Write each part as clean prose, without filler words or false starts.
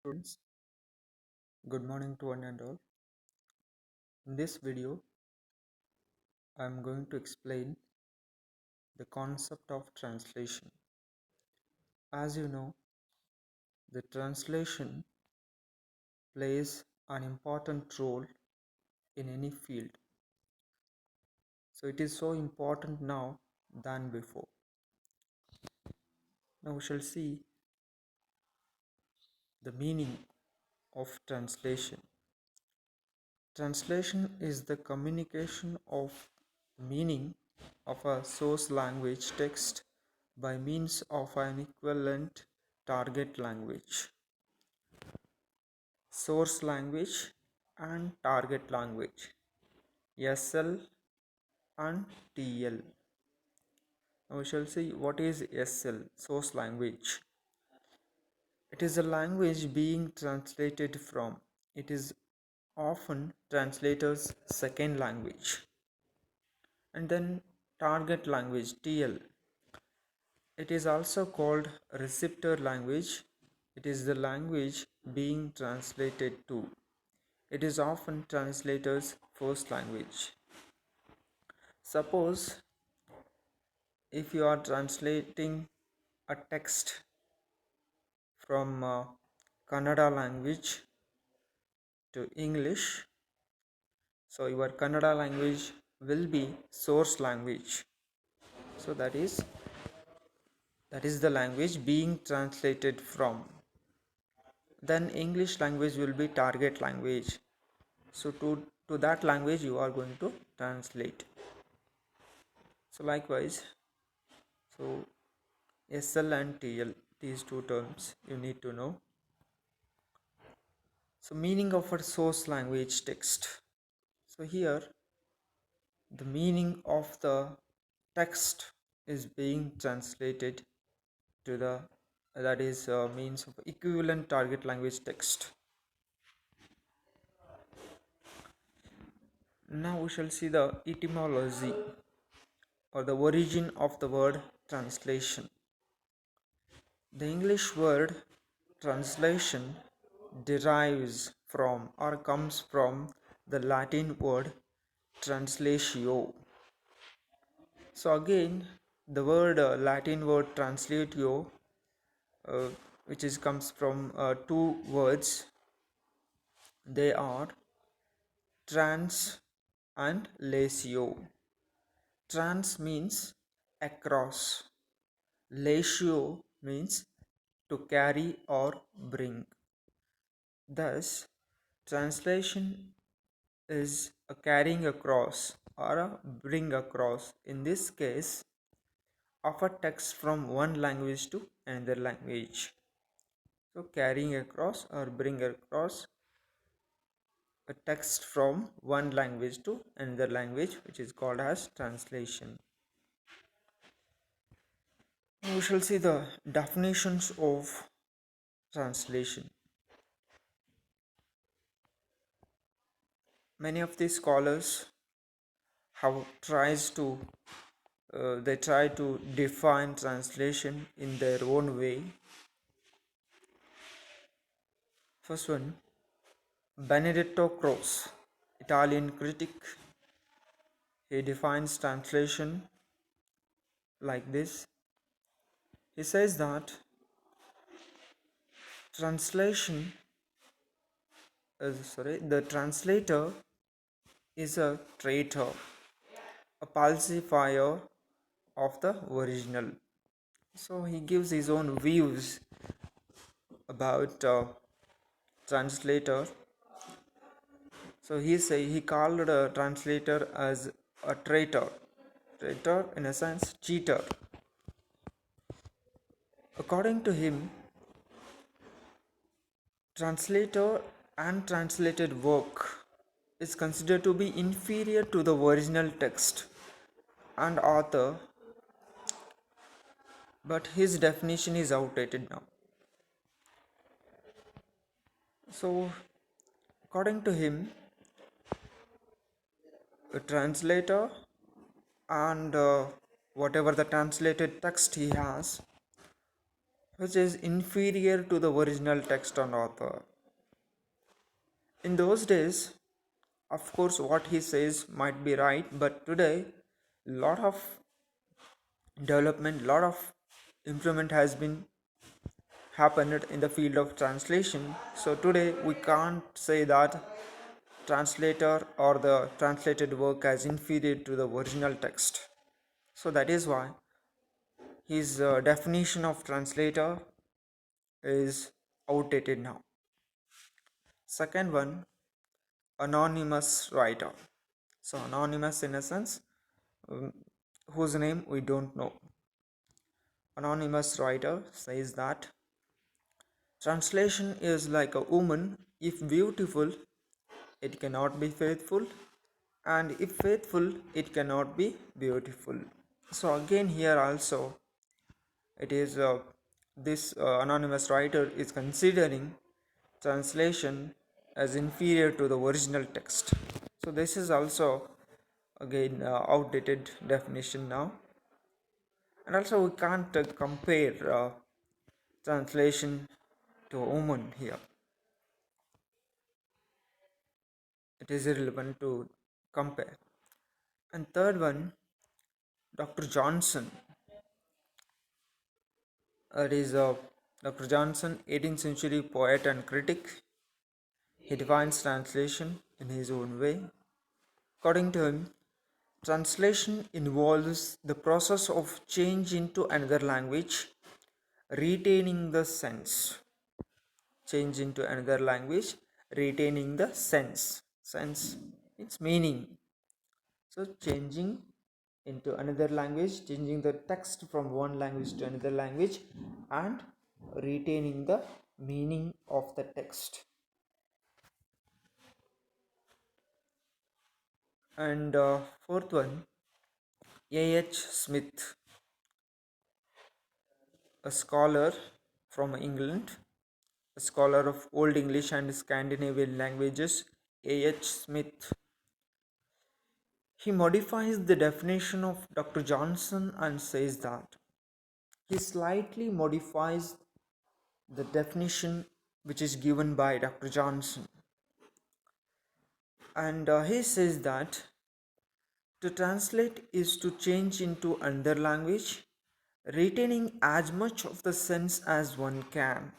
Students, good morning to one and all. In this video, I am going to explain the concept of translation. As you know, the translation plays an important role in any field. So it is so important now than before. Now we shall see the meaning of translation. Translation is the communication of meaning of a source language text by means of an equivalent target language. Source language and target language, SL and TL. Now we shall see what is SL, source language. It is a language being translated from. It is often translator's second language. And then target language, TL. It is also called receptor language. It is the language being translated to. It is often translator's first language. Suppose if you are translating a text from Kannada language to English, so your Kannada language will be source language. So that is the language being translated from. Then English language will be target language. So to that language you are going to translate. So likewise, so SL and TL, these two terms you need to know. So meaning of a source language text. So here the meaning of the text is being translated to the means of equivalent target language text. Now we shall see the etymology or the origin of the word translation. The English word translation derives from or comes from the Latin word translatio. So again, the word Latin word translatio, which comes from two words. They are trans and latio. Trans means across. Latio means to carry or bring. Thus, translation is a carrying across or a bring across, in this case, of a text from one language to another language. So carrying across or bring across a text from one language to another language, which is called as translation. Now we shall see the definitions of translation. Many of these scholars have tries to they try to define translation in their own way. First one, Benedetto Croce, Italian critic. He defines translation like this. He says that the translator is a traitor, a falsifier of the original. So he gives his own views about translator. So he called a translator as a traitor. Traitor in a sense, cheater. According to him, translator and translated work is considered to be inferior to the original text and author, but his definition is outdated now. So, according to him, a translator and whatever the translated text he has which is inferior to the original text and author. In those days, of course, what he says might be right, but today, lot of development, lot of improvement has been happened in the field of translation. So today we can't say that translator or the translated work as inferior to the original text. So that is why his definition of translator is outdated now. Second one, anonymous writer. So anonymous in a sense, um, whose name we don't know. Anonymous writer says that translation is like a woman. If beautiful, it cannot be faithful, and if faithful, it cannot be beautiful. So again here also it is this anonymous writer is considering translation as inferior to the original text. So this is also again outdated definition now, and also we can't compare translation to a woman here. It is irrelevant to compare. And third one, Dr. Johnson. It is Dr. Johnson, 18th century poet and critic. He defines translation in his own way. According to him, translation involves the process of change into another language, retaining the sense. Change into another language, retaining the sense. Sense, its meaning. So, changing into another language, changing the text from one language to another language, and retaining the meaning of the text. And fourth one, A.H. Smith, a scholar from England, a scholar of Old English and Scandinavian languages. A.H. Smith, he modifies the definition of Dr. Johnson and says that he slightly modifies the definition which is given by Dr. Johnson. And he says that to translate is to change into another language, retaining as much of the sense as one can.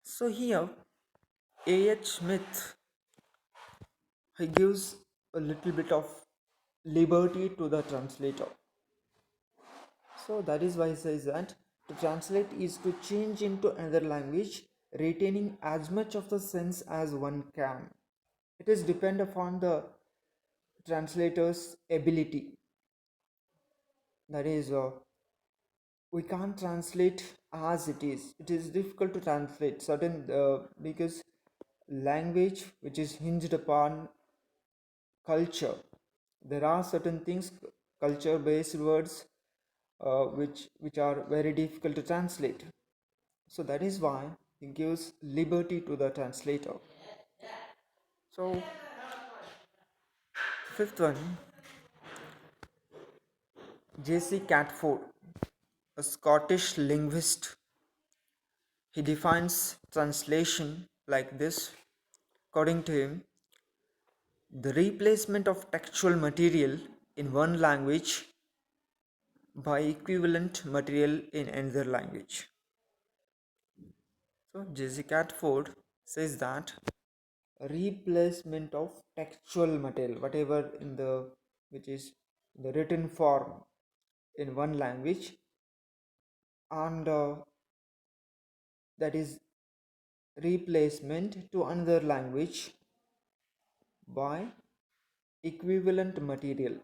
So here, A.H. Smith, he gives a little bit of liberty to the translator. So that is why he says that to translate is to change into another language, retaining as much of the sense as one can. It is depend upon the translator's ability. That is, we can't translate as it is. It is difficult to translate certain because language which is hinged upon culture. There are certain things, culture-based words, which are very difficult to translate. So that is why he gives liberty to the translator. So fifth one, J.C. Catford, a Scottish linguist. He defines translation like this. According to him, the replacement of textual material in one language by equivalent material in another language. So J.C. Catford says that replacement of textual material, whatever in the which is in the written form in one language, and that is replacement to another language by equivalent material.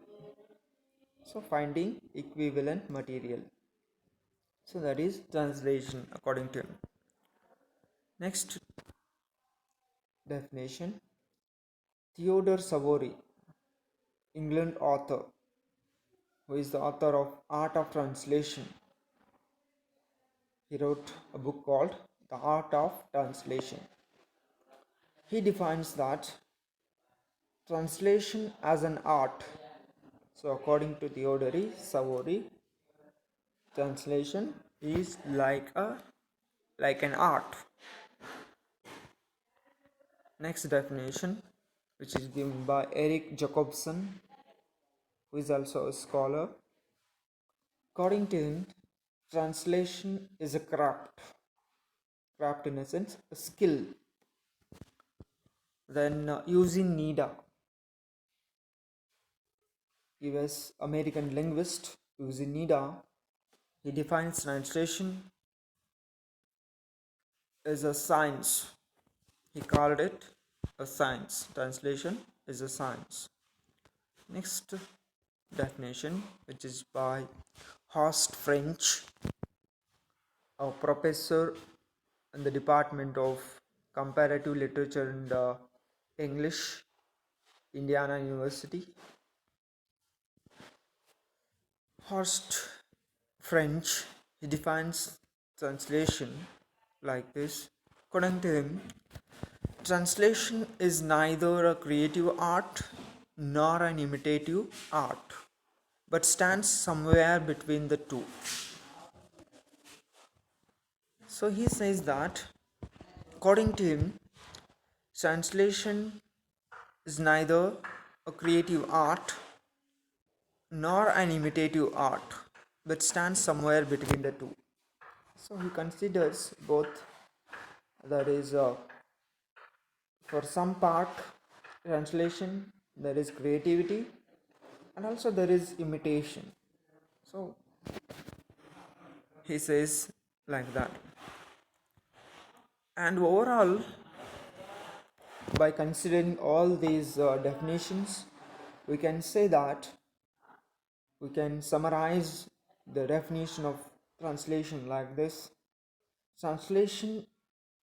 So finding equivalent material. So that is translation according to him. Next definition, Theodore Savory, England author, who is the author of Art of Translation. He wrote a book called The Art of Translation. He defines that translation as an art. So according to Theodore Savory, translation is like an art. Next definition, which is given by Eric Jacobson, who is also a scholar. According to him, translation is a craft in a sense, a skill. Then using Nida, US American linguist using Nida, he defines translation as a science. He called it a science. Translation is a science. Next definition, which is by Horst French, a professor in the Department of Comparative Literature and English, Indiana University. Horst French, he defines translation like this. According to him, translation is neither a creative art nor an imitative art, but stands somewhere between the two. So he says that, according to him, translation is neither a creative art nor an imitative art, but stands somewhere between the two. So he considers both, that is, for some part translation there is creativity and also there is imitation. So he says like that. And overall, by considering all these definitions, we can say that we can summarize the definition of translation like this. Translation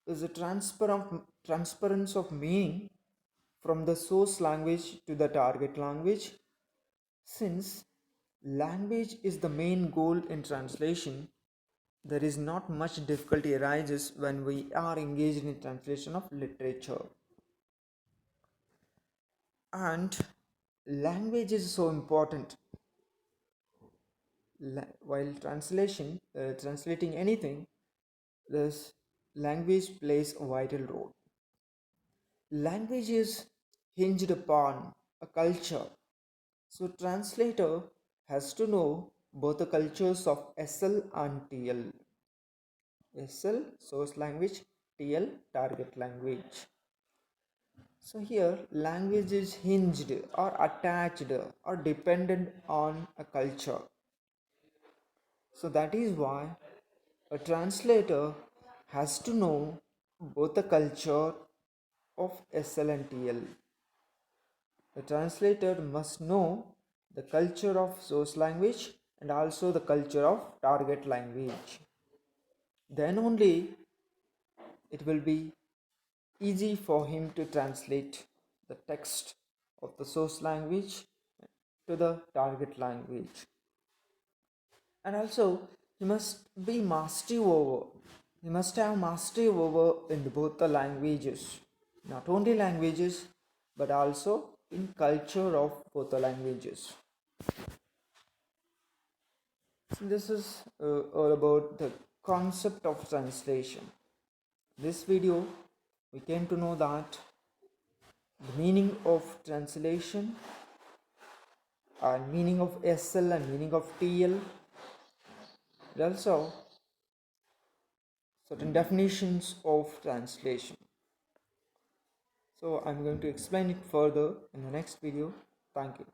is a transference of meaning from the source language to the target language. Since language is the main goal in translation, there is not much difficulty arises when we are engaged in translation of literature. And language is so important. While translating anything, this language plays a vital role. Language is hinged upon a culture. So translator has to know both the cultures of SL and TL. SL source language, TL target language. So here language is hinged or attached or dependent on a culture. So that is why a translator has to know both the culture of SL and TL. The translator must know the culture of source language and also the culture of target language. Then only it will be easy for him to translate the text of the source language to the target language. And also he must have mastery over in both the languages, not only languages but also in culture of both the languages. So this is all about the concept of translation. This video we came to know that the meaning of translation and meaning of SL and meaning of TL, and also certain definitions of translation. So I'm going to explain it further in the next video. Thank you.